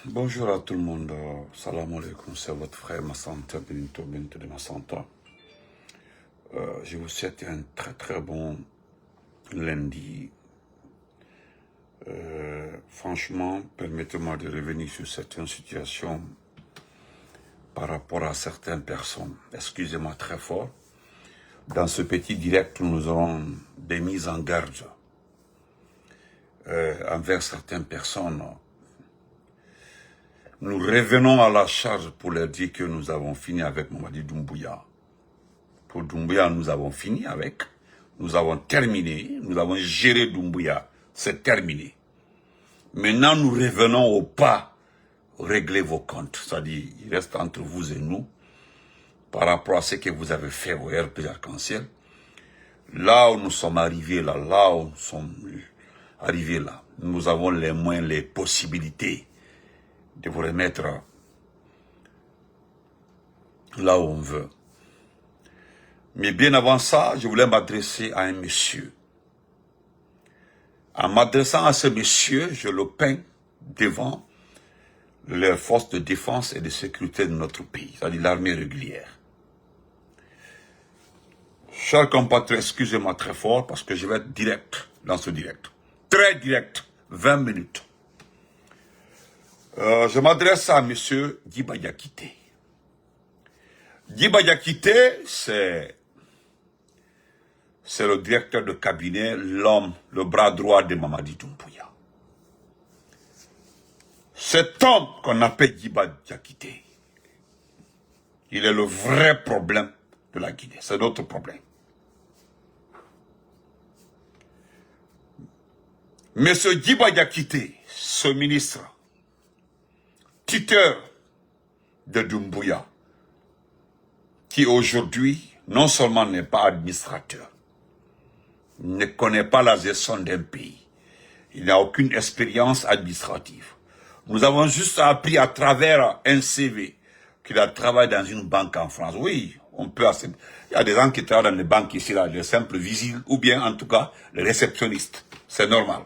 Bonjour à tout le monde. Salam alaikum, c'est votre frère Massanta Benito de Massanta. Je vous souhaite un très bon lundi. Franchement, permettez-moi de revenir sur certaines situations par rapport à certaines personnes. Excusez-moi très fort. Dans ce petit direct, nous aurons des mises en garde envers certaines personnes. Nous revenons à la charge pour leur dire que nous avons fini avec Mamadi Doumbouya. Pour Doumbouya, nous avons fini avec. Nous avons terminé. Nous avons géré Doumbouya. C'est terminé. Maintenant, nous revenons au pas. Régler vos comptes. C'est-à-dire, il reste entre vous et nous. Par rapport à ce que vous avez fait au RP Arc-en-Ciel. Là où nous sommes arrivés, là où nous sommes arrivés, là, nous avons les moyens, les possibilités de vous remettre là où on veut. Mais bien avant ça, je voulais m'adresser à un monsieur. En m'adressant à ce monsieur, je le peins devant les forces de défense et de sécurité de notre pays, c'est-à-dire l'armée régulière. Chers compatriotes, excusez-moi très fort parce que je vais être direct dans ce direct. Très direct, 20 minutes. Je m'adresse à M. Djiba Diakité. Djiba Diakité, c'est le directeur de cabinet, l'homme, le bras droit de Mamadi Doumbouya. Cet homme qu'on appelle Djiba Diakité, il est le vrai problème de la Guinée. C'est notre problème. Mais ce Djiba Diakité, ce ministre, tuteur de Doumbouya, qui aujourd'hui, non seulement n'est pas administrateur, ne connaît pas la gestion d'un pays, il n'a aucune expérience administrative. Nous avons juste appris à travers un CV qu'il a travaillé dans une banque en France. Oui, on peut accepter. Il y a des gens qui travaillent dans les banques ici, là, les simples visibles, ou bien en tout cas les réceptionnistes. C'est normal.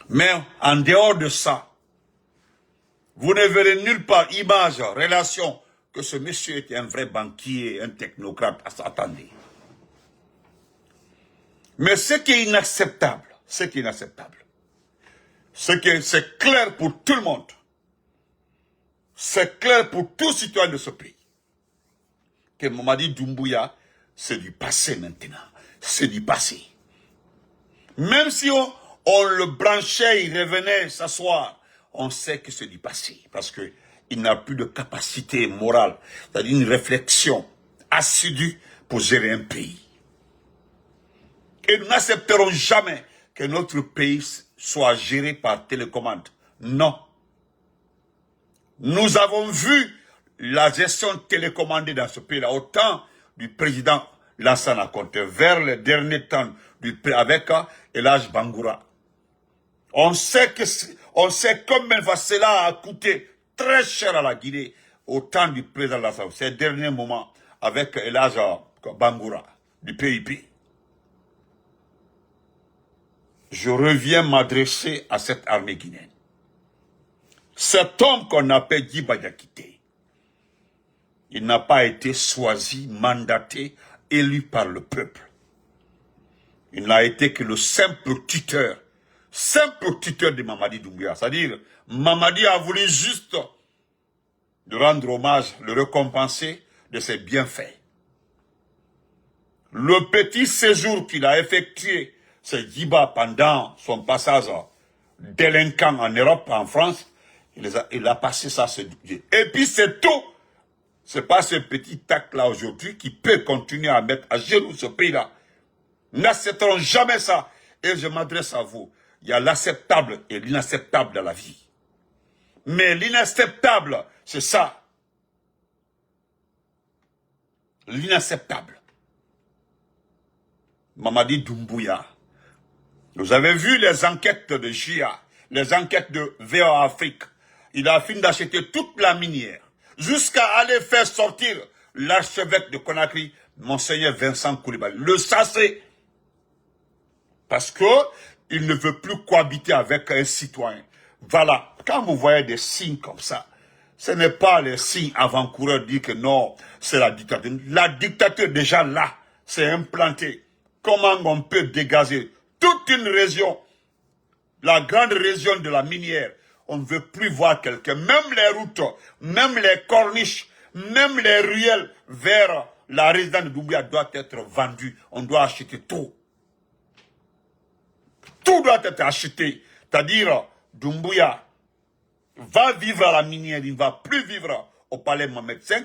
Mais en dehors de ça, vous ne verrez nulle part image, relation, que ce monsieur était un vrai banquier, un technocrate. Attendez. Mais ce qui est inacceptable, c'est que c'est clair pour tout le monde. C'est clair pour tout citoyen de ce pays. Que Mamadi Doumbouya, c'est du passé maintenant. C'est du passé. Même si on le branchait, il revenait s'asseoir, on sait que c'est du passé. Parce qu'il n'a plus de capacité morale, c'est-à-dire une réflexion assidue pour gérer un pays. Et nous n'accepterons jamais que notre pays soit géré par télécommande. Non. Nous avons vu la gestion télécommandée dans ce pays-là, au temps du président Lassana Conté, vers le dernier temps avec Elhadji Bangoura. On sait combien cela a coûté très cher à la Guinée au temps du président Lassana, ces derniers moments avec Elhadji Bangoura du PIP. Je reviens m'adresser à cette armée guinéenne. Cet homme qu'on appelle Djiba Diakité, il n'a pas été choisi, mandaté, élu par le peuple. Il n'a été que le simple tuteur de Mamadi Doumbouya. C'est-à-dire, Mamadi a voulu juste de rendre hommage, le récompenser de ses bienfaits. Le petit séjour qu'il a effectué, c'est Djiba pendant son passage délinquant en Europe, en France, il a passé ça. Et puis c'est tout. C'est pas ce petit tac-là aujourd'hui qui peut continuer à mettre à genoux ce pays-là. N'accepterons jamais ça. Et je m'adresse à vous. Il y a l'acceptable et l'inacceptable dans la vie. Mais l'inacceptable, c'est ça. L'inacceptable. Mamadi Doumbouya. Vous avez vu les enquêtes de JIA, les enquêtes de VOA Afrique. Il a fini d'acheter toute la minière, jusqu'à aller faire sortir l'archevêque de Conakry, Monseigneur Vincent Koulibaly. Le sachet. Parce que il ne veut plus cohabiter avec un citoyen. Voilà. Quand vous voyez des signes comme ça, ce n'est pas les signes avant-coureurs de dire que non, c'est la dictature. La dictature, déjà là, c'est implanté. Comment on peut dégager toute une région, la grande région de la minière? On ne veut plus voir quelqu'un. Même les routes, même les corniches, même les ruelles vers la résidence de Doumbouya doivent être vendues. On doit acheter tout. Tout doit être acheté. C'est-à-dire, Doumbouya va vivre à la minière, il ne va plus vivre au palais Mohamed V,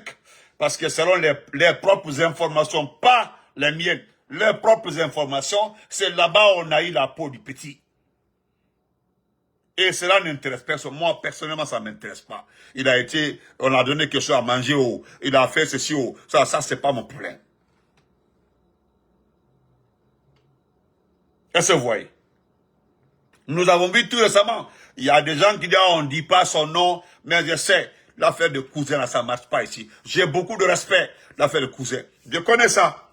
parce que selon les propres informations, pas les miennes, les propres informations, c'est là-bas où on a eu la peau du petit. Et cela n'intéresse personne. Moi, personnellement, ça ne m'intéresse pas. Il a été, on a donné quelque chose à manger, il a fait ceci, ça c'est pas mon problème. Est-ce que vous voyez? Nous avons vu tout récemment, il y a des gens qui disent, on ne dit pas son nom, mais je sais, l'affaire de cousin, là, ça ne marche pas ici. J'ai beaucoup de respect, l'affaire de cousin. Je connais ça.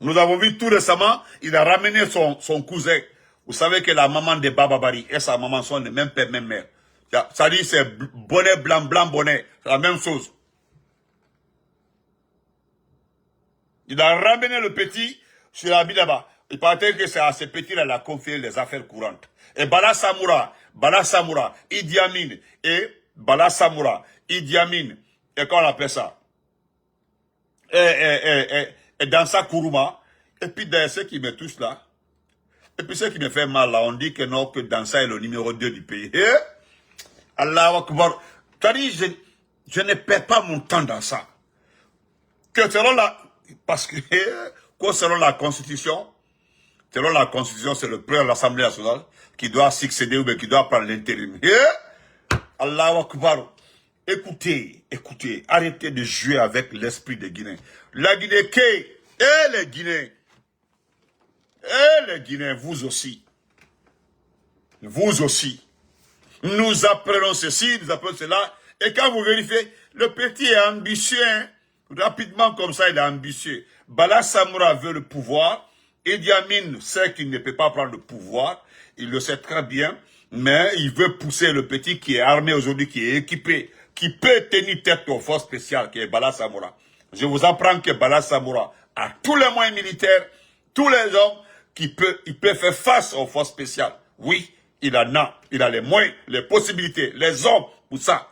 Nous avons vu tout récemment, il a ramené son cousin. Vous savez que la maman de Bababari et sa maman sont de même père, même mère. Ça dit, c'est bonnet, blanc, blanc, bonnet. C'est la même chose. Il a ramené le petit sur la là-bas. Il paraît que c'est à ce petit-là qu'il a confié les affaires courantes. Et Bala Samoura, Idi Amin, et Bala Samoura, Idi Amin, et comment on appelle ça? Et Dansa Kourouma, et puis dans ce qui me touche là, et puis ce qui me fait mal là, on dit que non, que Dansa est le numéro 2 du pays. Allah Akbar. C'est-à-dire, je ne perds pas mon temps dans ça. Que selon parce que, selon la Constitution, c'est le président de l'Assemblée nationale qui doit succéder ou bien qui doit prendre l'intérim. Allahu Akbar. Écoutez, arrêtez de jouer avec l'esprit des Guinéens. La Guinée, et les Guinéens, vous aussi. Nous apprenons ceci, nous apprenons cela, et quand vous vérifiez, le petit est ambitieux, hein? Rapidement comme ça, il est ambitieux. Bala Samoura veut le pouvoir, Idi Amin sait qu'il ne peut pas prendre le pouvoir, il le sait très bien, mais il veut pousser le petit qui est armé aujourd'hui, qui est équipé, qui peut tenir tête aux forces spéciales, qui est Bala Samoura. Je vous apprends que Bala Samoura a tous les moyens militaires, tous les hommes, il peut faire face aux forces spéciales. Oui, il a les moyens, les possibilités, les hommes pour ça.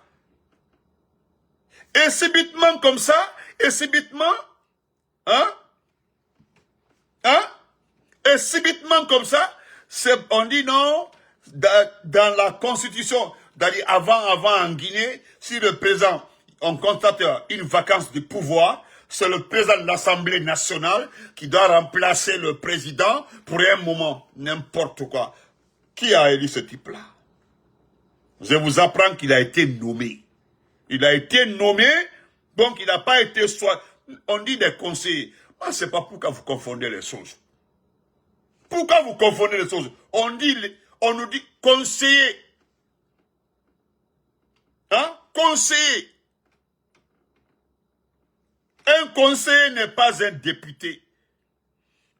Et subitement comme ça, et subitement comme ça, on dit non, dans la Constitution, avant en Guinée, si le président, on constate une vacance de pouvoir, c'est le président de l'Assemblée nationale qui doit remplacer le président pour un moment, n'importe quoi. Qui a élu ce type-là? Je vous apprends qu'il a été nommé. Il a été nommé, donc il n'a pas été soit... On dit des conseillers. Moi, je ne sais pas pourquoi vous confondez les choses. Pourquoi vous confondez les choses? On nous dit conseiller. Hein? Conseiller. Un conseiller n'est pas un député.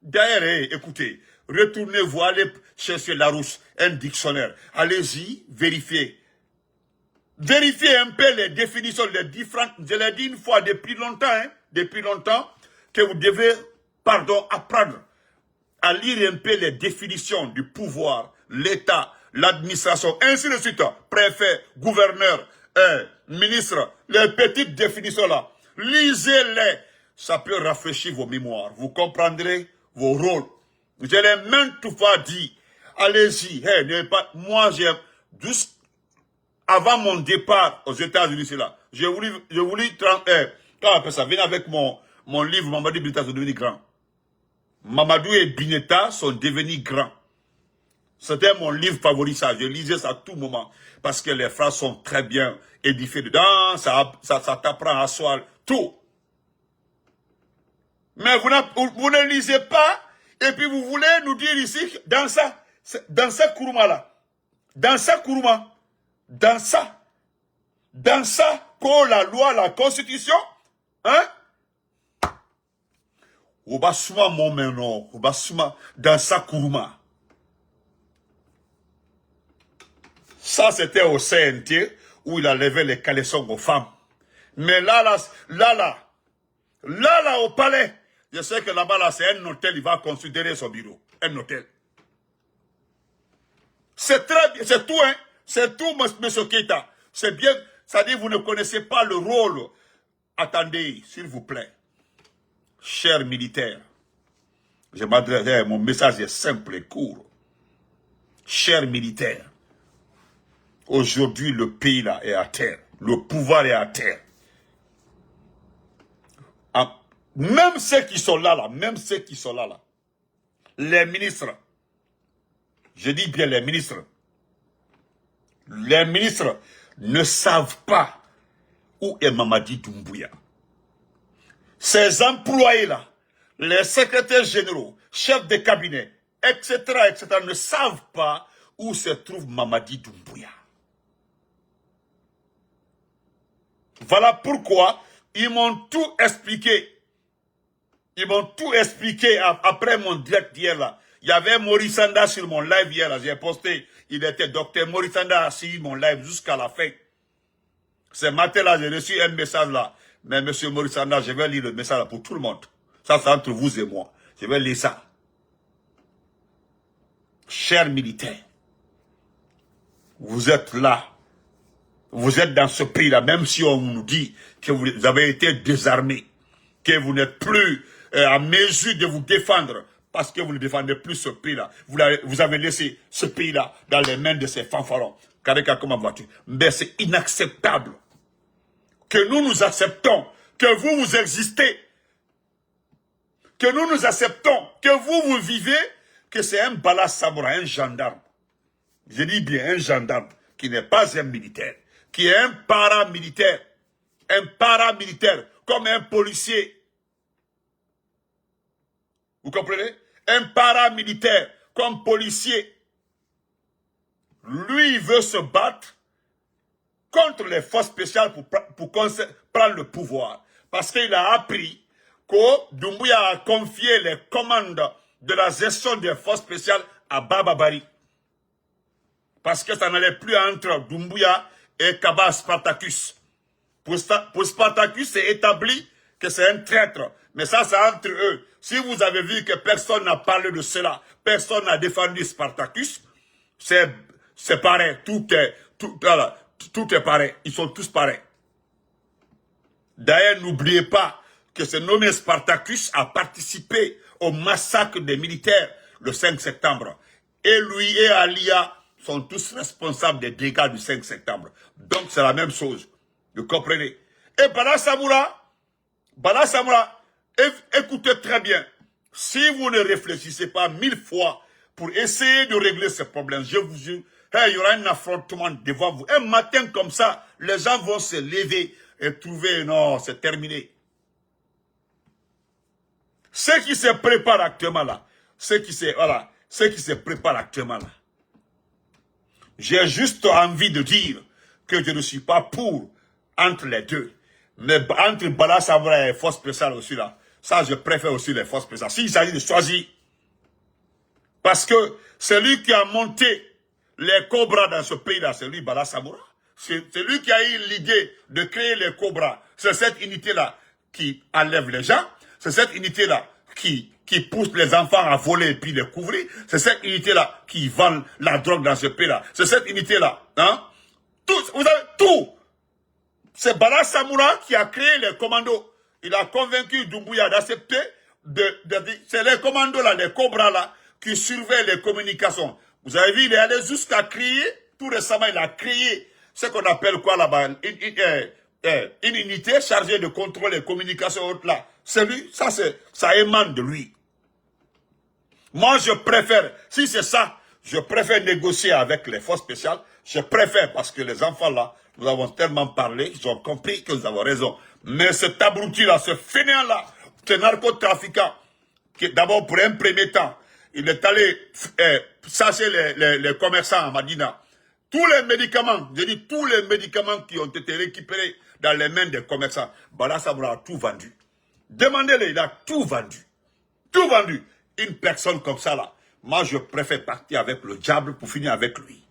D'ailleurs, écoutez, retournez-vous, allez chercher Larousse, un dictionnaire. Allez-y, vérifiez. Vérifiez un peu les définitions, les différentes. Je l'ai dit une fois depuis longtemps, que vous devez, apprendre à lire un peu les définitions du pouvoir, l'État, l'administration, ainsi de suite. Préfet, gouverneur, ministre, les petites définitions là. Lisez-les. Ça peut rafraîchir vos mémoires. Vous comprendrez vos rôles. Je l'ai maintes fois dit. Allez-y. Moi, j'ai avant mon départ aux États-Unis, c'est là. J'ai voulu quand on appelle ça, venez avec mon livre Mamadou et Bineta sont devenus grands. Mamadou et Bineta sont devenus grands. C'était mon livre favori, ça. Je lisais ça à tout moment. Parce que les phrases sont très bien édifiées dedans. Ça t'apprend à soi tout. Mais vous ne lisez pas. Et puis vous voulez nous dire ici, dans ça Kourouma-là. Dans ça, pour la loi, la constitution, hein? Obasouma mon meno, Obasouma, dans ça Kourouma. Ça, c'était au CNT, où il a levé les caleçons aux femmes. Mais là, au palais, je sais que là-bas, là, c'est un hôtel, il va considérer son bureau. Un hôtel. C'est très bien, c'est tout, hein. C'est tout, monsieur Keita. C'est bien, ça dit, vous ne connaissez pas le rôle. Attendez, s'il vous plaît. Chers militaires, je m'adresse, mon message est simple et court. Chers militaires, aujourd'hui, le pays là est à terre. Le pouvoir est à terre. Même ceux qui sont là, les ministres, je dis bien les ministres ne savent pas où est Mamadi Doumbouya. Ces employés-là, les secrétaires généraux, chefs de cabinet, etc., ne savent pas où se trouve Mamadi Doumbouya. Voilà pourquoi ils m'ont tout expliqué. Ils m'ont tout expliqué après mon direct d'hier là. Il y avait Maurice Sanda sur mon live hier là. J'ai posté, il était docteur Maurice Sanda a suivi mon live jusqu'à la fin. Ce matin là, j'ai reçu un message là. Mais monsieur Maurice Sanda, je vais lire le message là pour tout le monde. Ça, c'est entre vous et moi. Je vais lire ça. Chers militaires, vous êtes là. Vous êtes dans ce pays-là, même si on nous dit que vous avez été désarmés, que vous n'êtes plus en mesure de vous défendre, parce que vous ne défendez plus ce pays-là. Vous avez laissé ce pays-là dans les mains de ces fanfarons. Kareka, comment vas-tu? Mais c'est inacceptable que nous acceptons, que vous existez, que nous acceptons, que vous vivez, que c'est un Bala Samoura, un gendarme. Je dis bien un gendarme qui n'est pas un militaire, qui est un paramilitaire, comme un policier. Vous comprenez? Un paramilitaire, comme policier. Lui, il veut se battre contre les forces spéciales pour prendre le pouvoir. Parce qu'il a appris que Doumbouya a confié les commandes de la gestion des forces spéciales à Baba Bari. Parce que ça n'allait plus entre Doumbouya et Kaba Spartacus. Pour Spartacus, c'est établi que c'est un traître. Mais ça, c'est entre eux. Si vous avez vu que personne n'a parlé de cela, personne n'a défendu Spartacus, c'est pareil. Tout est pareil. Ils sont tous pareils. D'ailleurs, n'oubliez pas que ce nommé Spartacus a participé au massacre des militaires le 5 septembre. Et lui et Alia sont tous responsables des dégâts du 5 septembre. Donc c'est la même chose. Vous comprenez? Et Bala Samoura, écoutez très bien. Si vous ne réfléchissez pas 1000 fois pour essayer de régler ce problème, je vous jure, il y aura un affrontement devant vous. Un matin comme ça, les gens vont se lever et trouver, non, c'est terminé. Ce qui se prépare actuellement là, ce qui se prépare actuellement là, j'ai juste envie de dire que je ne suis pas pour entre les deux. Mais entre Bala Samoura et les forces spéciales aussi là, ça je préfère aussi les forces spéciales. S'il s'agit de choisir, parce que c'est lui qui a monté les cobras dans ce pays-là, c'est lui Bala Samoura. C'est lui qui a eu l'idée de créer les cobras. C'est cette unité-là qui enlève les gens. C'est cette unité-là qui pousse les enfants à voler et puis les couvrir. C'est cette unité-là qui vend la drogue dans ce pays-là. C'est cette unité-là. Hein? Tout, vous avez tout. C'est Bala Samoura qui a créé les commandos. Il a convaincu Doumbouya d'accepter c'est les commandos là, les cobras là, qui surveillent les communications. Vous avez vu, il est allé jusqu'à créer, tout récemment, il a créé ce qu'on appelle quoi là-bas, une unité chargée de contrôler les communications là. C'est lui, ça émane de lui. Moi, je préfère, si c'est ça, je préfère négocier avec les forces spéciales. Je préfère parce que les enfants là, nous avons tellement parlé, ils ont compris que nous avons raison. Mais cet abruti là, ce fainéant là, ce narcotrafiquant, qui d'abord pour un premier temps, il est allé chasser les commerçants à Madina. Tous les médicaments, je dis tous les médicaments qui ont été récupérés dans les mains des commerçants, Bala Samoura a tout vendu. Demandez-le, il a tout vendu. Tout vendu. Une personne comme ça là, moi je préfère partir avec le diable pour finir avec lui.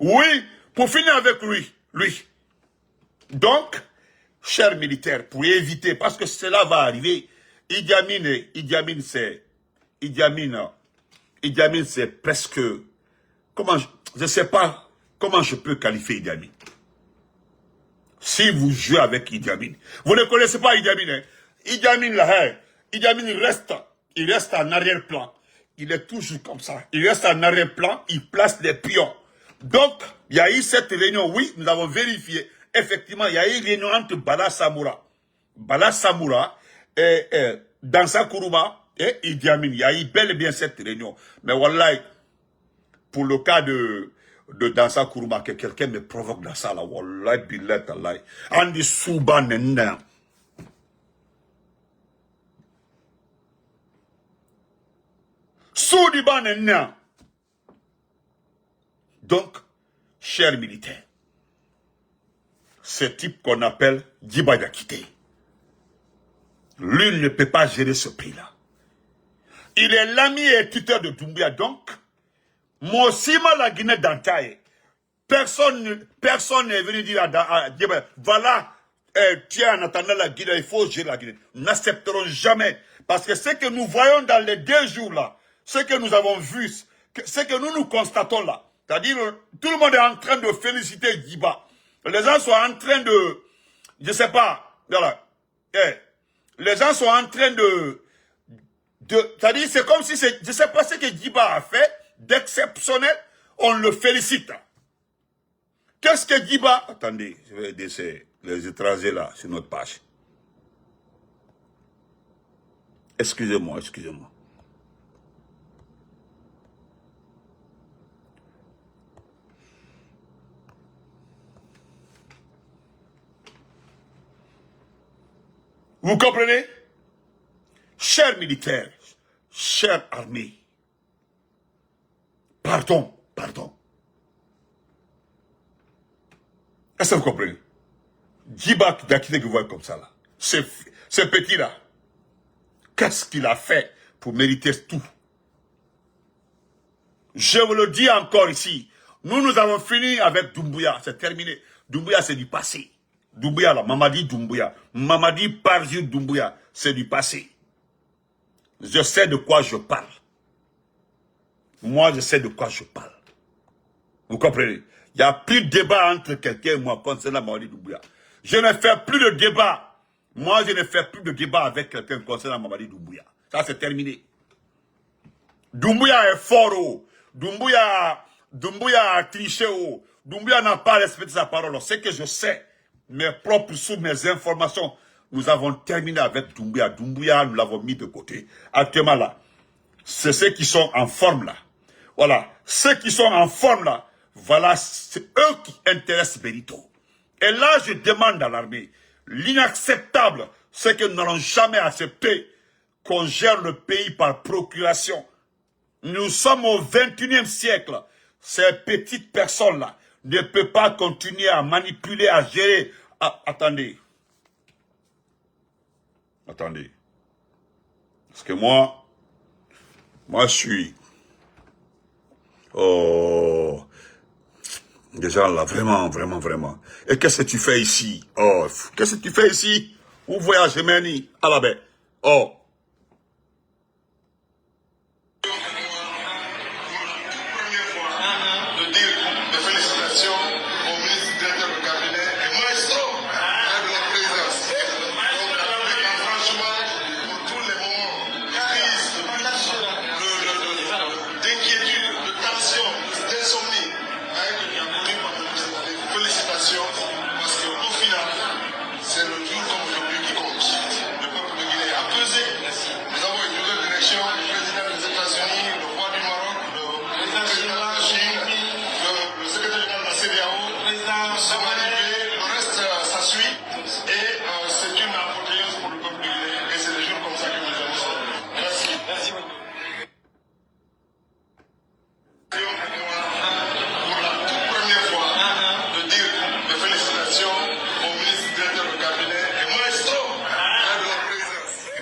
Oui, pour finir avec lui. Donc, chers militaires, pour éviter, parce que cela va arriver, Idi Amin, c'est presque, comment, je ne sais pas comment je peux qualifier Idi Amin. Si vous jouez avec Idi Amin, vous ne connaissez pas Idi Amin, hein? Idi Amin, là, hein? Idi Amin, il reste en arrière-plan. Il est toujours comme ça. Il reste en arrière-plan, il place les pions. Donc, il y a eu cette réunion, oui, nous avons vérifié. Effectivement, il y a eu une réunion entre Bala Samoura et Dansa Kourouma et Idi Amin. Il y a eu bel et bien cette réunion. Mais voilà, pour le cas de Dansa Kourouma, que quelqu'un me provoque dans ça, là, wallah, billet, Allah. Andi Souba Nenda. Soudiba Nenda. Donc, chers militaires, ce type qu'on appelle Djiba Diakité, lui ne peut pas gérer ce pays-là. Il est l'ami et tuteur de Doumbouya, donc, moi aussi, la Guinée d'Antaï, personne n'est venu dire à Djiba, voilà, tiens, en attendant la Guinée, il faut gérer la Guinée. Nous n'accepterons jamais, parce que ce que nous voyons dans les 2 jours là, ce que nous avons vu, ce que nous constatons là, c'est-à-dire, tout le monde est en train de féliciter Djiba. Les gens sont en train de, je sais pas, voilà, les gens sont en train c'est-à-dire, c'est comme si je sais pas ce que Djiba a fait d'exceptionnel, on le félicite. Qu'est-ce que Djiba, attendez, je vais laisser les étrangers là, sur notre page. Excusez-moi. Vous comprenez? Chers militaires, chers armées, pardon. Est-ce que vous comprenez? Djiba Diakité que vous voyez comme ça là, ce petit là, qu'est-ce qu'il a fait pour mériter tout? Je vous le dis encore ici, nous avons fini avec Doumbouya, c'est terminé. Doumbouya c'est du passé. Doumbouya là, Mamadi Doumbouya, Mamadi Parjou Doumbouya, c'est du passé. Je sais de quoi je parle. Moi, je sais de quoi je parle. Vous comprenez? Il n'y a plus de débat entre quelqu'un et moi concernant Mamadi Doumbouya. Je ne fais plus de débat. Moi, je ne fais plus de débat avec quelqu'un concernant Mamadi Doumbouya. Ça, c'est terminé. Doumbouya est fort. Oh. Doumbouya a triché. Oh. Doumbouya n'a pas respecté sa parole. C'est que je sais, mes propres sous mes informations, nous avons terminé avec Doumbouya. Doumbouya, nous l'avons mis de côté. Actuellement là, c'est ceux qui sont en forme là. Voilà, ceux qui sont en forme là, voilà, c'est eux qui intéressent Benito. Et là, je demande à l'armée, l'inacceptable, c'est que nous n'allons jamais accepter qu'on gère le pays par procuration. Nous sommes au 21e siècle. Ces petites personnes-là ne peuvent pas continuer à manipuler, à gérer. Ah, attendez. Parce que moi, je suis... Oh... Déjà là, vraiment. Et qu'est-ce que tu fais ici? Oh, qu'est-ce que tu fais ici? Où voyage, Meni? À la baie. Oh.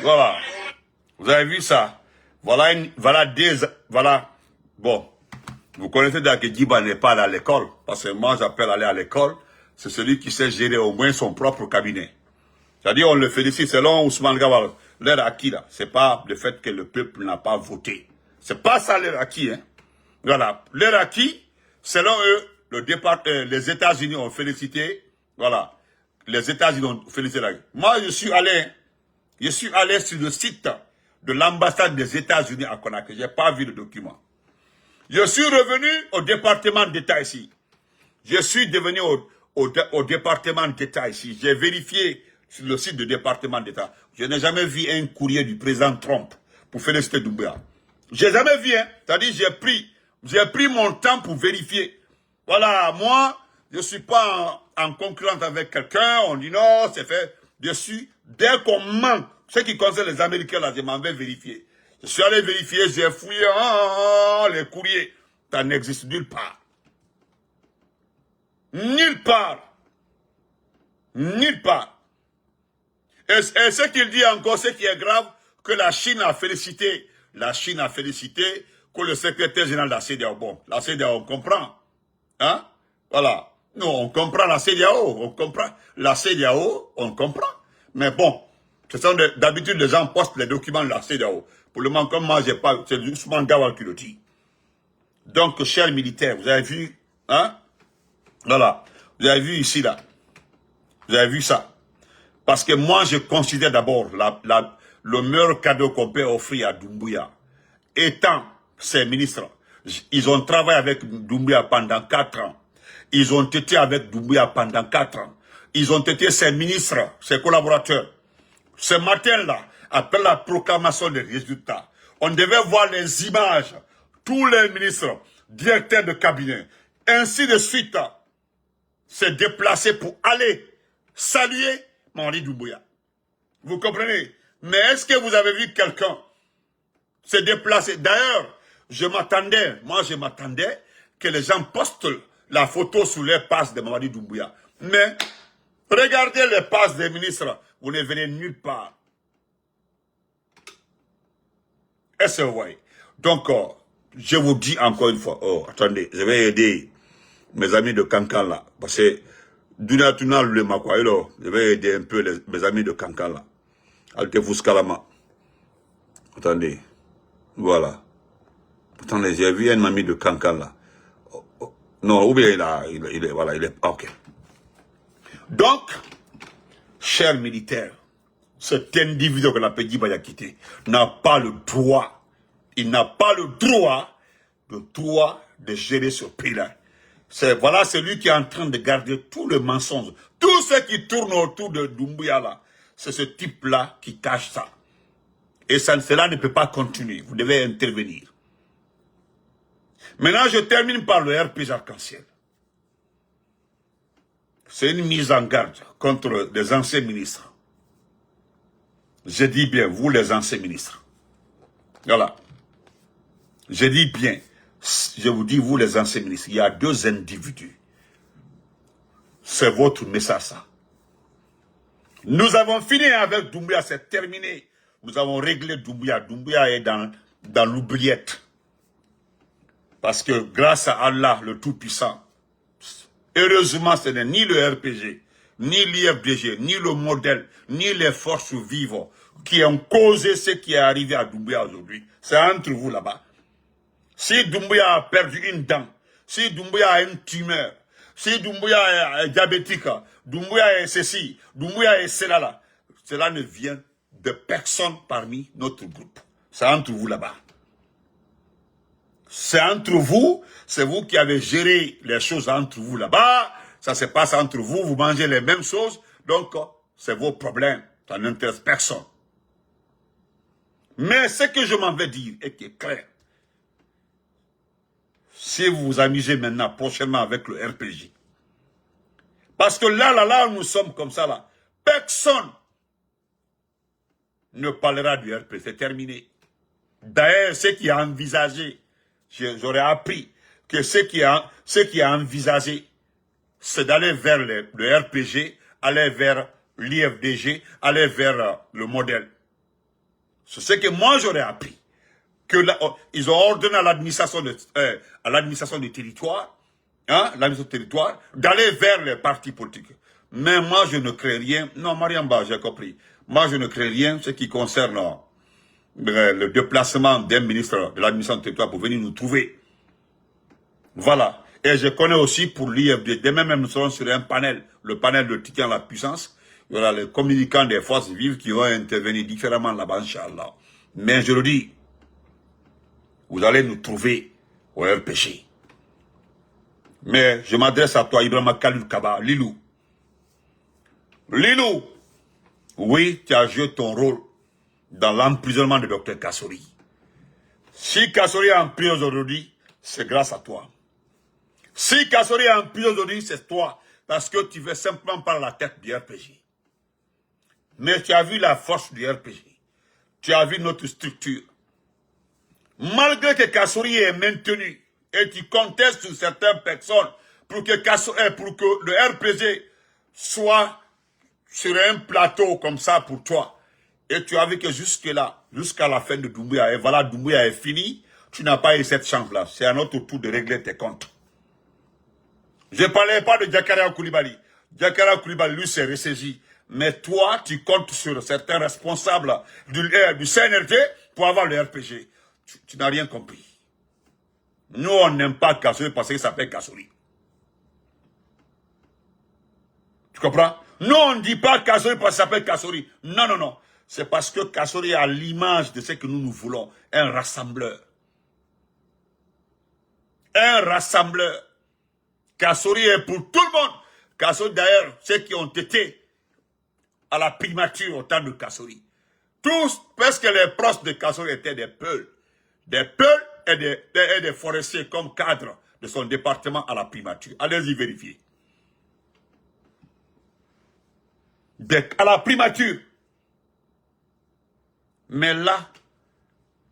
Voilà. Vous avez vu ça? Voilà, bon. Vous connaissez déjà que Djiba n'est pas allé à l'école, parce que moi j'appelle aller à l'école, c'est celui qui sait gérer au moins son propre cabinet. C'est-à-dire, on le félicite selon Ousmane Gawal, leur acquis là. C'est pas le fait que le peuple n'a pas voté. C'est pas ça leur acquis, hein. Voilà. Leur acquis, selon eux, les États-Unis ont félicité, voilà. Les États-Unis ont félicité la. Moi, je suis allé sur le site de l'ambassade des États-Unis à Conakry. J'ai pas vu le document. Je suis revenu au département d'État ici. Je suis devenu au département d'État ici. J'ai vérifié sur le site du département d'État. Je n'ai jamais vu un courrier du président Trump pour féliciter Doumbouya. J'ai jamais vu, hein. C'est-à-dire, j'ai pris mon temps pour vérifier. Voilà, moi, je suis pas en concurrence avec quelqu'un. On dit non, c'est fait. Dès qu'on manque, ce qui concerne les Américains, là, je m'en vais vérifier. Je suis allé vérifier, j'ai fouillé les courriers. Ça n'existe nulle part. Nulle part. Nulle part. Et ce qu'il dit encore, ce qui est grave, que la Chine a félicité que le secrétaire général de la CEDEAO. Bon, la CEDEAO, on comprend. Hein? Voilà. Nous, on comprend la CEDEAO. On comprend la CEDEAO, on comprend. Mais bon, ce sont d'habitude, les gens postent les documents de la CEDEAO. Pour le moment, comme moi, j'ai pas, c'est Ousmane Gawal qui le dit. Donc, chers militaires, vous avez vu, hein? Voilà. Vous avez vu ici, là. Vous avez vu ça. Parce que moi, je considère d'abord le meilleur cadeau qu'on peut offrir à Doumbouya. Étant ses ministres, ils ont travaillé avec Doumbouya pendant 4 ans. Ils ont été avec Doumbouya pendant 4 ans. Ils ont été ses ministres, ses collaborateurs. Ce matin-là, après la proclamation des résultats, on devait voir les images, tous les ministres, directeurs de cabinet, ainsi de suite, se déplacer pour aller saluer Mamadi Doumbouya. Vous comprenez? Mais est-ce que vous avez vu quelqu'un se déplacer? D'ailleurs, je m'attendais que les gens postent la photo sur les passes de Mamadi Doumbouya. Mais, regardez les passes des ministres, vous ne venez nulle part. Est-ce que vous voyez? Donc, je vous dis encore une fois, attendez, je vais aider mes amis de Kankan là, parce que Dunatuna le Makwaïlo, je vais aider un peu mes amis de Kankan là. Altefous Kalama. Attendez, voilà. Attendez, j'ai vu un ami de Kankan là. Non, ou bien il est, ok. Donc, chers militaires, cet individu que l'appelle Djiba Yakité n'a pas le droit, il n'a pas le droit de gérer ce pays-là. Voilà celui qui est en train de garder tout le mensonge. Tout ce qui tourne autour de Doumbouya là, c'est ce type-là qui cache ça. Et cela ne peut pas continuer. Vous devez intervenir. Maintenant, je termine par le RPG Arc-en-Ciel. C'est une mise en garde contre les anciens ministres. Je dis bien, vous les anciens ministres. Voilà. Je dis bien, je vous dis, vous les anciens ministres, il y a 2 individus. C'est votre message, ça. Nous avons fini avec Doumbouya, c'est terminé. Nous avons réglé Doumbouya. Doumbouya est dans l'oubliette. Parce que grâce à Allah, le Tout-Puissant, heureusement, ce n'est ni le RPG, ni l'IFDG, ni le modèle, ni les forces vives qui ont causé ce qui est arrivé à Doumbouya aujourd'hui. C'est entre vous là-bas. Si Doumbouya a perdu une dent, si Doumbouya a une tumeur, si Doumbouya est diabétique, Doumbouya est ceci, Doumbouya est cela, cela ne vient de personne parmi notre groupe. C'est entre vous là-bas. C'est entre vous, c'est vous qui avez géré les choses entre vous là-bas, ça se passe entre vous, vous mangez les mêmes choses, donc c'est vos problèmes, ça n'intéresse personne. Mais ce que je m'en vais dire est qui est clair. Si vous vous amusez maintenant, prochainement avec le RPG, parce que là, nous sommes comme ça, là, personne ne parlera du RPG, c'est terminé. D'ailleurs, ce qui a envisagé, j'aurais appris que ce qui a envisagé, c'est d'aller vers le RPG, aller vers l'IFDG, aller vers le modèle. C'est ce que moi j'aurais appris. ils ont ordonné à l'administration du territoire, hein, l'administration du territoire, d'aller vers les partis politiques. Mais moi, je ne crée rien. Non, Mariamba, j'ai compris. Moi, je ne crée rien ce qui concerne le déplacement d'un ministre de l'administration du territoire pour venir nous trouver. Voilà. Et je connais aussi pour l'IFD. Demain même, nous serons sur un panel, le panel de Titan la puissance. Il y aura les communicants des forces vives qui vont intervenir différemment là-bas, Inch'Allah. Mais je le dis, vous allez nous trouver au RPG. Mais je m'adresse à toi, Ibrahima Khalil Kaba, Lilou. Lilou, oui, tu as joué ton rôle dans l'emprisonnement de Dr Kassori. Si Kassori est en prison aujourd'hui, c'est grâce à toi. Si Kassori est en prison aujourd'hui, c'est toi. Parce que tu veux simplement par la tête du RPG. Mais tu as vu la force du RPG. Tu as vu notre structure. Malgré que Kassori est maintenu et tu contestes sur certaines personnes pour que le RPG soit sur un plateau comme ça pour toi. Et tu as vu que jusque-là, jusqu'à la fin de Doumbouya, et voilà, Doumbouya est fini, tu n'as pas eu cette chance-là. C'est à notre tour de régler tes comptes. Je ne parlais pas de Diakara Koulibaly. Diakara Koulibaly, lui, s'est ressaisi. Mais toi, tu comptes sur certains responsables du CNRD pour avoir le RPG. Tu n'as rien compris. Nous, on n'aime pas Kassori parce qu'il s'appelle Kassori. Tu comprends? Nous, on ne dit pas Kassori parce qu'il s'appelle Kassori. Non, non, non. C'est parce que Kassori a l'image de ce que nous voulons. Un rassembleur. Un rassembleur. Kassori est pour tout le monde. Kassori, d'ailleurs, ceux qui ont été à la primature au temps de Kassori. Tous, parce que les proches de Kassori étaient des Peuls. Des Peuls et des forestiers comme cadres de son département à la primature. Allez-y vérifier. À la primature. Mais là,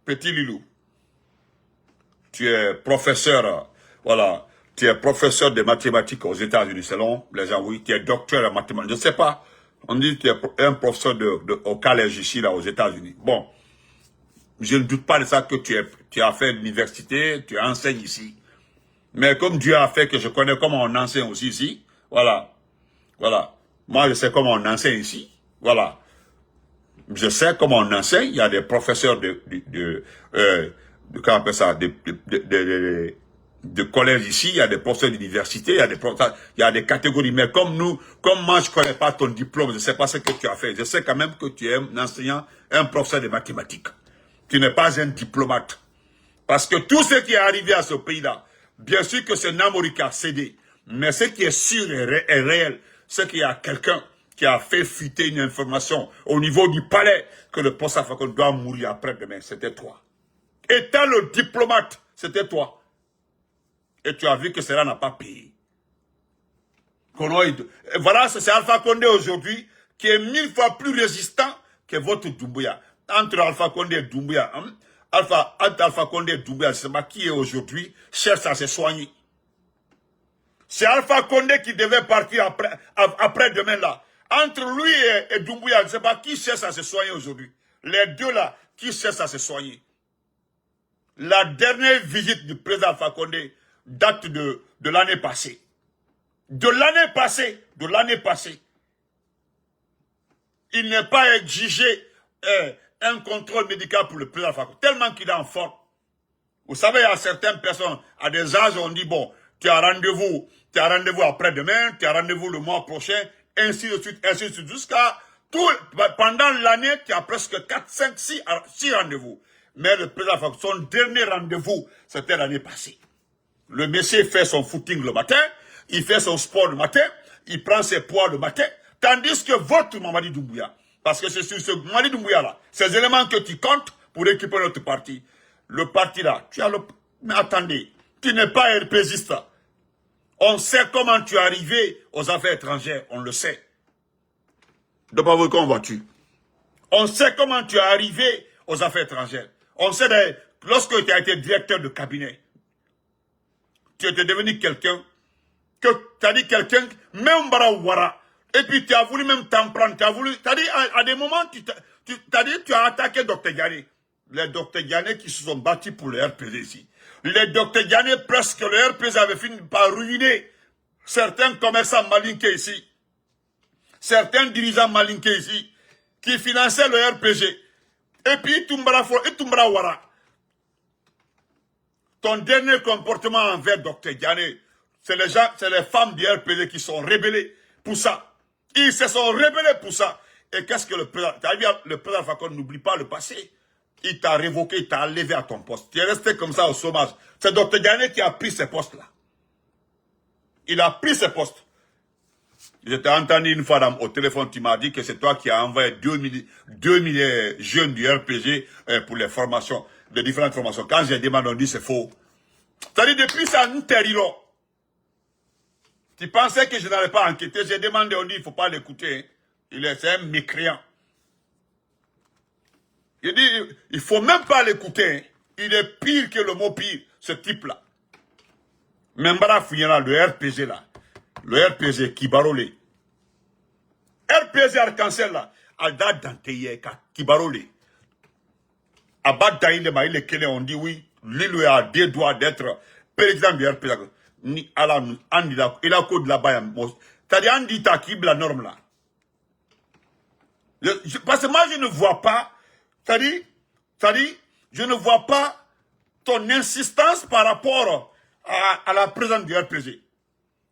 petit Lilou, tu es professeur, voilà, tu es professeur de mathématiques aux États-Unis, selon les gens, oui, tu es docteur en mathématiques. Je ne sais pas, on dit que tu es un professeur au collège ici, là, aux États-Unis. Bon, je ne doute pas de ça que tu as fait l'université, tu enseignes ici. Mais comme Dieu a fait que je connais comment on enseigne aussi ici, voilà, voilà. Moi, je sais comment on enseigne ici, voilà. Je sais comment on enseigne. Il y a des professeurs comment on appelle ça, de collège ici, il y a des professeurs d'université, il y a des catégories. Mais comme moi, je connais pas ton diplôme, je sais pas ce que tu as fait. Je sais quand même que tu es un enseignant, un professeur de mathématiques. Tu n'es pas un diplomate. Parce que tout ce qui est arrivé à ce pays-là, bien sûr que c'est Namori qui a cédé. Mais ce qui est sûr et réel, c'est qu'il y a quelqu'un qui a fait fuiter une information au niveau du palais que le poste Alpha doit mourir après-demain. C'était toi. Étant le diplomate, c'était toi. Et tu as vu que cela n'a pas payé. Voilà, c'est Alpha Condé aujourd'hui qui est 1000 fois plus résistant que votre Doumbouya. Entre Alpha Condé et Doumbouya, entre Alpha Condé et Doumbouya, je ne sais pas qui est aujourd'hui, cherche à se soigner. C'est Alpha Condé qui devait partir après demain là. Entre lui et Doumbouya, je ne sais pas qui cherche à se soigner aujourd'hui. Les deux là, qui cherchent à se soigner. La dernière visite du président Alpha Condé date de l'année passée. De l'année passée. Il n'est pas exigé un contrôle médical pour le président Alpha Condé, tellement qu'il est en forme. Vous savez, il y a certaines personnes, à des âges, on dit, bon, tu as rendez-vous après-demain, tu as rendez-vous le mois prochain, ainsi de suite, jusqu'à pendant l'année, tu as presque 4, 5, 6 rendez-vous. Mais le président, son dernier rendez-vous, c'était l'année passée. Le monsieur fait son footing le matin, il fait son sport le matin, il prend ses poids le matin, tandis que votre Mamadi Doumbouya, parce que c'est sur ce Mamadi Doumbouya là, ces éléments que tu comptes pour récupérer notre parti, le parti là, tu as le... Mais attendez, tu n'es pas RPGiste. On sait comment tu es arrivé aux affaires étrangères, on le sait. De pas vous convaincu. On sait comment tu es arrivé aux affaires étrangères. On sait, lorsque tu as été directeur de cabinet, tu étais devenu quelqu'un, que tu as dit quelqu'un, même Barawara, et puis tu as voulu même t'en prendre, tu as dit, à des moments, tu as dit, tu as attaqué Dr Gary. les docteurs Diané qui se sont battus pour le RPG ici. Les docteurs Diané, presque le RPG avait fini par ruiner certains commerçants malinqués ici. Certains dirigeants malinqués ici, qui finançaient le RPG. Et puis, Tumbra Wara. Ton dernier comportement envers Dr Diané, c'est les femmes du RPG qui sont rebellées pour ça. Ils se sont rebellés pour ça. Et qu'est-ce que le président, le président Fakon n'oublie pas le passé. Il t'a révoqué, il t'a enlevé à ton poste. Tu es resté comme ça au chômage. C'est Dr Diané qui a pris ces postes-là. Il a pris ces postes. Je t'ai entendu une fois au téléphone, tu m'as dit que c'est toi qui as envoyé 2000 jeunes du RPG pour les formations, de différentes formations. Quand j'ai demandé, on dit c'est faux. C'est-à-dire, depuis ça, nous t'érirons. Tu pensais que je n'allais pas enquêter. J'ai demandé, on dit, il ne faut pas l'écouter. C'est un mécréant. Il dit, il ne faut même pas l'écouter. Il est pire que le mot pire, ce type-là. Membara Fouillera, le RPG là. Le RPG Kibarole. RPG Arc-en-Ciel là. Alda Danteye Kibarole. Abad Daïle Maïle Kele, on dit oui. Lui a des droits d'être président du RPG. Ni ala il a code là-bas. C'est-à-dire, on dit Takib la norme là. Parce que moi, je ne vois pas. C'est-à-dire, je ne vois pas ton insistance par rapport à la présence du RPG.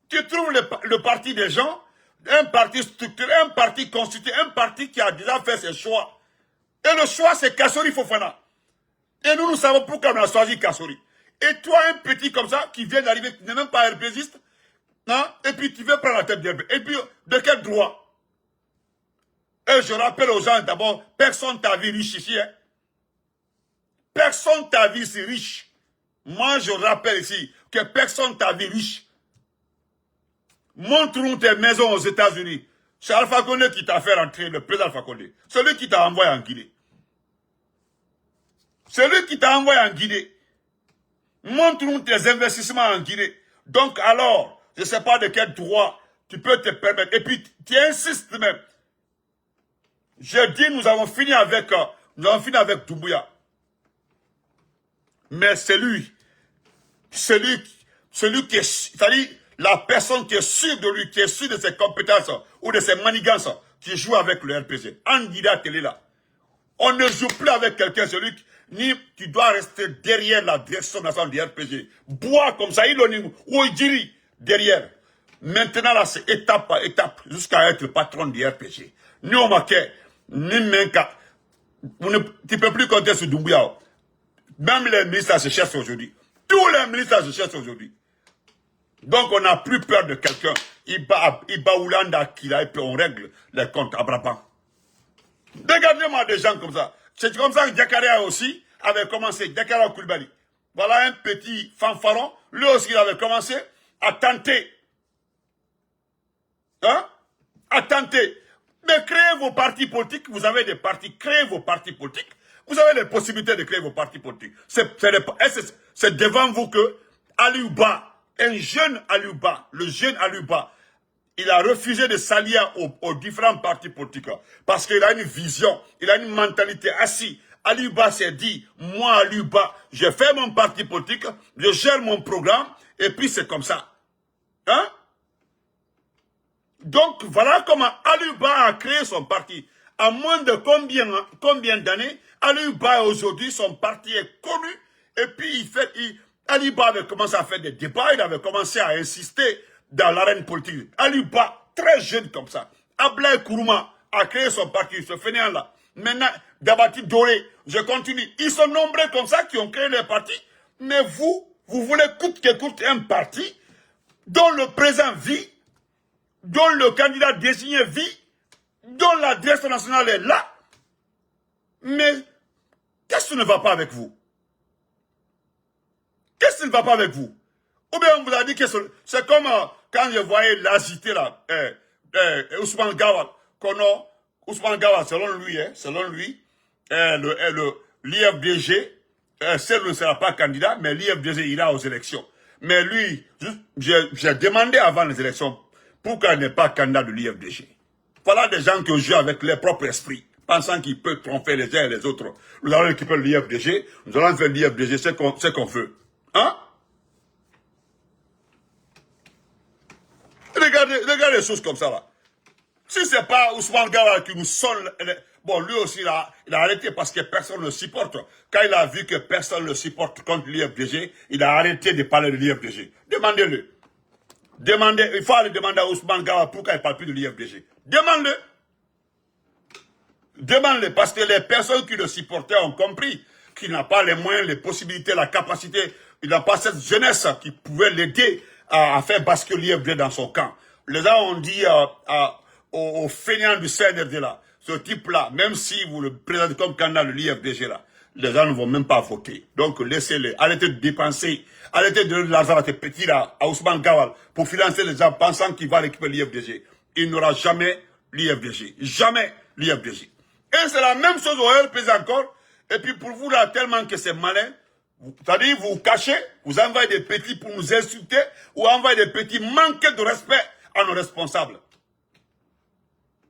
Tu trouves le parti des gens, un parti structuré, un parti constitué, un parti qui a déjà fait ses choix. Et le choix, c'est Kassori Fofana. Et nous savons pourquoi on a choisi Kassori. Et toi, un petit comme ça, qui vient d'arriver, qui n'est même pas RPGiste, hein, et puis tu veux prendre la tête du RPG. Et puis, de quel droit? Et je rappelle aux gens, d'abord, personne t'a vu riche ici. Hein. Personne t'a vu ici riche. Moi, je rappelle ici que personne t'a vu riche. Montre-nous tes maisons aux États-Unis. C'est Alpha Condé qui t'a fait rentrer, le président Alpha Condé. C'est lui qui t'a envoyé en Guinée. C'est lui qui t'a envoyé en Guinée. Montre-nous tes investissements en Guinée. Donc alors, je ne sais pas de quel droit tu peux te permettre. Et puis, tu insistes même. J'ai dit, nous avons fini avec Doumbouya. Mais c'est lui qui est, c'est-à-dire, la personne qui est sûre de lui, qui est sûre de ses compétences ou de ses manigances, qui joue avec le RPG. Anguida Télé là. On ne joue plus avec quelqu'un, celui qui, ni tu dois rester derrière la direction nationale du RPG. Bois comme ça, il diri derrière. Maintenant là, c'est étape par étape jusqu'à être le patron du RPG. Ni au maquet, ni menka. Tu ne peux plus compter sur Doumbouya. Même les ministres se cherchent aujourd'hui. Tous les ministres se cherchent aujourd'hui. Donc on n'a plus peur de quelqu'un. Iba Oulanda Kila et puis on règle les comptes à Braban. Regardez-moi des gens comme ça. C'est comme ça que Diakaria aussi avait commencé. Diakaria Koulibaly. Voilà un petit fanfaron. Lui aussi il avait commencé à tenter. Hein? À tenter. Mais créez vos partis politiques. Vous avez des partis. Créez vos partis politiques. Vous avez les possibilités de créer vos partis politiques. C'est devant vous que Aliouba, un jeune Aliouba, le jeune Aliouba, il a refusé de s'allier aux différents partis politiques. Parce qu'il a une vision, il a une mentalité assise. Aliouba s'est dit, moi Aliouba, je fais mon parti politique, je gère mon programme, et puis c'est comme ça. Hein? Donc voilà comment Aliouba a créé son parti. À moins de combien d'années, Aliouba aujourd'hui, son parti est connu, et puis Aliouba avait commencé à faire des débats, il avait commencé à insister dans l'arène politique. Aliouba, très jeune comme ça. Ablaye Kourouma a créé son parti, ce fainéant là. Maintenant, Dabati Doré, je continue. Ils sont nombreux comme ça qui ont créé les partis, mais vous voulez coûte que coûte un parti dont le président vit, dont le candidat désigné vit, dont la direction nationale est là. Mais qu'est-ce qui ne va pas avec vous? Qu'est-ce qui ne va pas avec vous? Ou bien on vous a dit que c'est comme quand je voyais l'agité là, Ousmane Gawal, Ousmane Gawal, selon lui, l'IFDG, ne sera pas candidat, mais l'IFDG ira aux élections. Mais lui, j'ai demandé avant les élections, pourquoi il n'est pas candidat de l'IFDG? Voilà des gens qui ont joué avec leur propre esprit. pensant qu'il peut tromper les uns et les autres. Nous allons récupérer l'IFDG, nous allons faire l'IFDG, c'est qu'on veut. Hein? Regardez les choses comme ça, là. Si c'est pas Ousmane Gawal qui nous sonne, bon, lui aussi, il a arrêté parce que personne ne le supporte. Quand il a vu que personne ne le supporte contre l'IFDG, il a arrêté de parler de l'IFDG. Demandez-le. Il faut aller demander à Ousmane Gawal pourquoi il ne parle plus de l'IFDG. Demande-le. Demande-le, parce que les personnes qui le supportaient ont compris qu'il n'a pas les moyens, les possibilités, la capacité, il n'a pas cette jeunesse qui pouvait l'aider à faire basculer l'IFDG dans son camp. Les gens ont dit aux feignants du CNRD là, ce type-là, même si vous le présentez comme candidat de l'IFDG là, les gens ne vont même pas voter. Donc laissez-les, arrêtez de dépenser, arrêtez de donner de l'argent à ces petits là, à Ousmane Gawal, pour financer les gens pensant qu'il va récupérer l'IFDG. Il n'aura jamais l'IFDG. Jamais l'IFDG. Et c'est la même chose au RPZ encore. Et puis pour vous là, tellement que c'est malin, c'est-à-dire vous vous cachez, vous envoyez des petits pour nous insulter, ou envoyez des petits manquer de respect à nos responsables.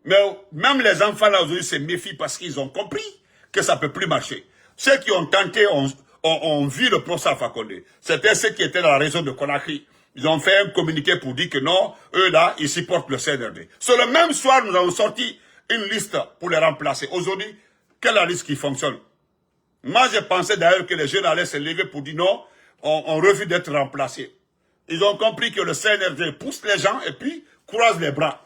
Mais même les enfants là aujourd'hui se méfient parce qu'ils ont compris que ça ne peut plus marcher. Ceux qui ont tenté ont vu le procès à Fakonde. C'était ceux qui étaient dans la région de Conakry. Ils ont fait un communiqué pour dire que non, eux là, ils supportent le CNRD. Sur le même soir, nous avons sorti une liste pour les remplacer. Aujourd'hui, quelle est la liste qui fonctionne? Moi, je pensais d'ailleurs que les jeunes allaient se lever pour dire non, on refuse d'être remplacés. Ils ont compris que le CNRD pousse les gens et puis croise les bras.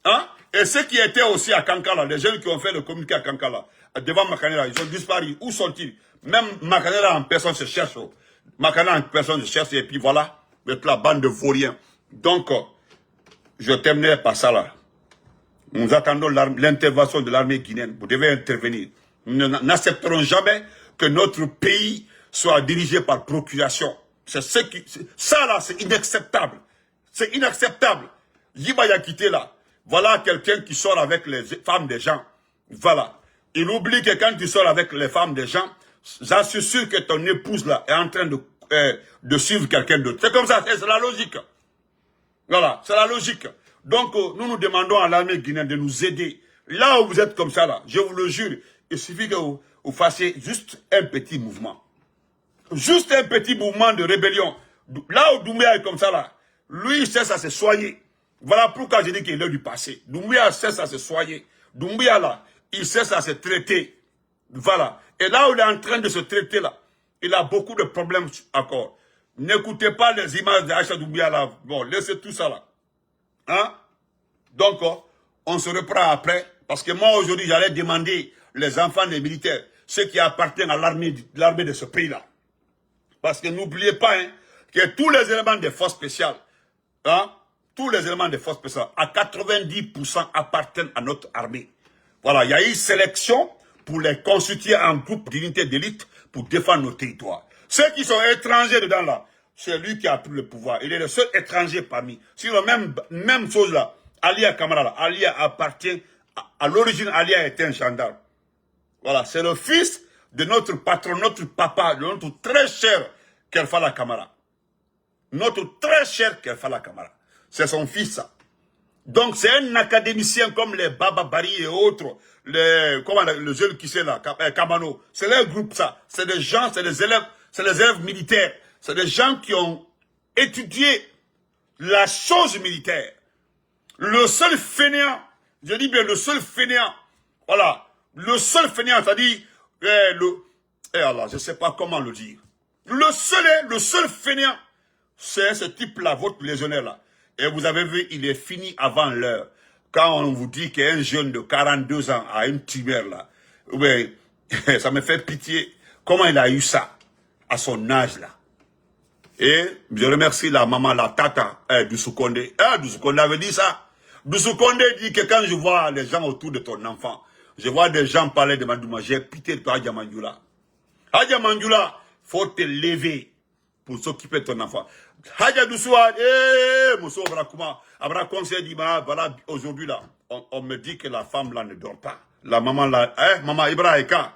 Hein? Et ceux qui étaient aussi à Kankala, les jeunes qui ont fait le communiqué à Kankala, devant Makanela, ils ont disparu. Où sont-ils? Même Makanela en personne se cherche. Makanela en personne se cherche et puis voilà, avec la bande de vauriens. Donc, je terminerai par ça là. Nous attendons l'intervention de l'armée guinéenne. Vous devez intervenir. Nous n'accepterons jamais que notre pays soit dirigé par procuration. C'est ce qui, ça là, c'est inacceptable. C'est inacceptable. Yiba Yakité là, voilà quelqu'un qui sort avec les femmes des gens. Voilà. Il oublie que quand tu sors avec les femmes des gens, j'en suis sûr que ton épouse là est en train de suivre quelqu'un d'autre. C'est comme ça, c'est la logique. Voilà, c'est la logique. Donc, nous demandons à l'armée guinéenne de nous aider. Là où vous êtes comme ça là, je vous le jure, il suffit que vous fassiez juste un petit mouvement. Juste un petit mouvement de rébellion. Là où Doumbouya est comme ça là, lui il cesse à se soigner. Voilà pourquoi je dis qu'il est du passé. Doumbouya cesse à se soigner. Doumbouya là, il cesse à se traiter. Voilà. Et là où il est en train de se traiter là, il a beaucoup de problèmes encore. N'écoutez pas les images d'Aïcha Doumbouya là. Bon, laissez tout ça là. Hein? Donc, on se reprend après. Parce que moi aujourd'hui, j'allais demander les enfants des militaires, ceux qui appartiennent à l'armée de ce pays-là. Parce que n'oubliez pas hein, que tous les éléments des forces spéciales, hein, tous les éléments des forces spéciales, à 90% appartiennent à notre armée. Voilà, il y a eu sélection pour les constituer en groupe d'unités d'élite pour défendre nos territoires. Ceux qui sont étrangers dedans là, c'est lui qui a pris le pouvoir. Il est le seul étranger parmi. Sinon, même chose là, Alia Kamara là, Alia appartient, à l'origine, Alia était un gendarme. Voilà, c'est le fils de notre patron, notre papa, de notre très cher Kelfala Kamara. Notre très cher Kelfala Kamara. C'est son fils, ça. Donc, c'est un académicien comme les Baba Bari et autres, le jeune qui c'est là, Kamano. C'est leur groupe, ça. C'est des gens, c'est des élèves militaires. C'est des gens qui ont étudié la chose militaire. Le seul fainéant, je dis bien le seul fainéant, voilà, le seul fainéant, c'est-à-dire, Allah, je ne sais pas comment le dire. Le seul fainéant, c'est ce type-là, votre légionnaire là. Et vous avez vu, il est fini avant l'heure. Quand on vous dit qu'un jeune de 42 ans a une tumeur là, oui, ça me fait pitié. Comment il a eu ça à son âge là? Et je remercie la maman, la tata Doussoukonde. Doussoukonde avait dit ça. Doussoukonde dit que quand je vois les gens autour de ton enfant, je vois des gens parler de Mandouma, j'ai pitié de toi, Hadja Mandoula. Hadja Mandoula, faut te lever pour s'occuper de ton enfant. Hadja Doussouad, Mousso Abra conseil dit, voilà, aujourd'hui là, on me dit que la femme là ne dort pas. La maman là, maman Ibrahika,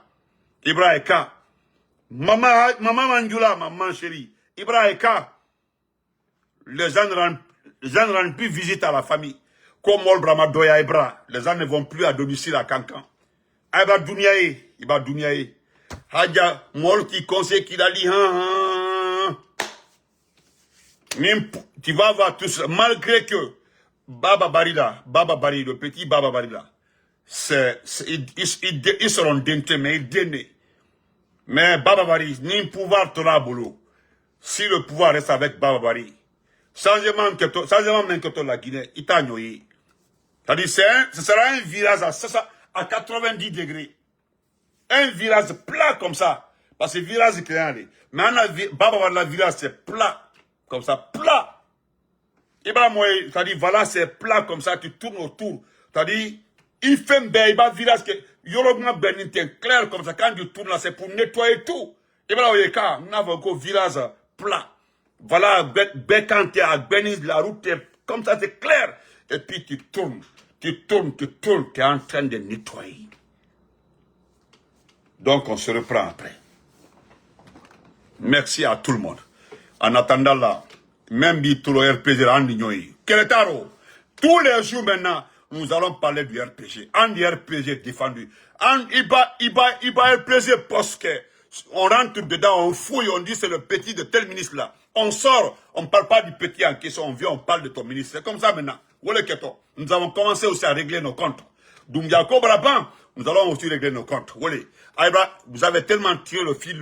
maman Mandoula, maman chérie, Ibrahika, les gens ne rendent plus visite à la famille. Comme Mol Brahma Doya Ibra, les gens ne vont plus à domicile à Cancan. Ah, il va Douniaé. Hadja, moi qui conseille qu'il a dit, tu vas voir tout ça, malgré que Baba Barila, le petit Baba Barila, ils seront dentés, mais ils dénés. Mais Baba Bari, ni pouvoir te la boulot. Si le pouvoir reste avec Baba Bari, changement même que la Guinée, il t'a noyé. C'est-à-dire, ce sera un virage à 90 degrés. Un virage plat comme ça. Parce que virage, c'est clair. Mais Baba Bari, la virage, c'est plat. Comme ça, plat. Et ben, moi, c'est-à-dire, voilà, c'est plat comme ça, tu tournes autour. C'est-à-dire, il fait un bel virage que, Yorogna Benin, clair comme ça, quand tu tournes là, c'est pour nettoyer tout. Et voilà, nous avons encore virage plat. Voilà, quand tu es à Benin, la route est comme ça, c'est clair. Et puis tu tournes, tu es en train de nettoyer. Donc on se reprend après. Merci à tout le monde. En attendant là, même si tout le RPG en ignoé. Keretaro, tous les jours maintenant, nous allons parler du RPG. Un RPG défendu. Il va RPG parce que on rentre dedans, on fouille, on dit c'est le petit de tel ministre là. On sort, on ne parle pas du petit en question, on vient, on parle de ton ministre. C'est comme ça maintenant. Nous avons commencé aussi à régler nos comptes. Doumbia Kobraban, nous allons aussi régler nos comptes. Vous avez tellement tiré le fil.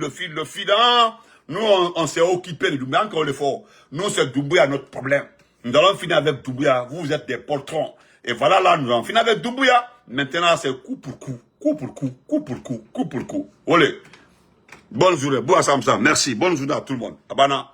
Nous, on s'est occupé de Doumbia, encore le fort. Nous, c'est Doumbia notre problème. Nous allons finir avec Doumbia. Vous êtes des poltrons. Et voilà, là, nous allons finir avec Doumbia. Maintenant, c'est coup pour coup. Coup pour coup. Coup pour coup. Coup pour coup. Olé. Bonne journée. Merci. Bonne journée à tout le monde. Abana.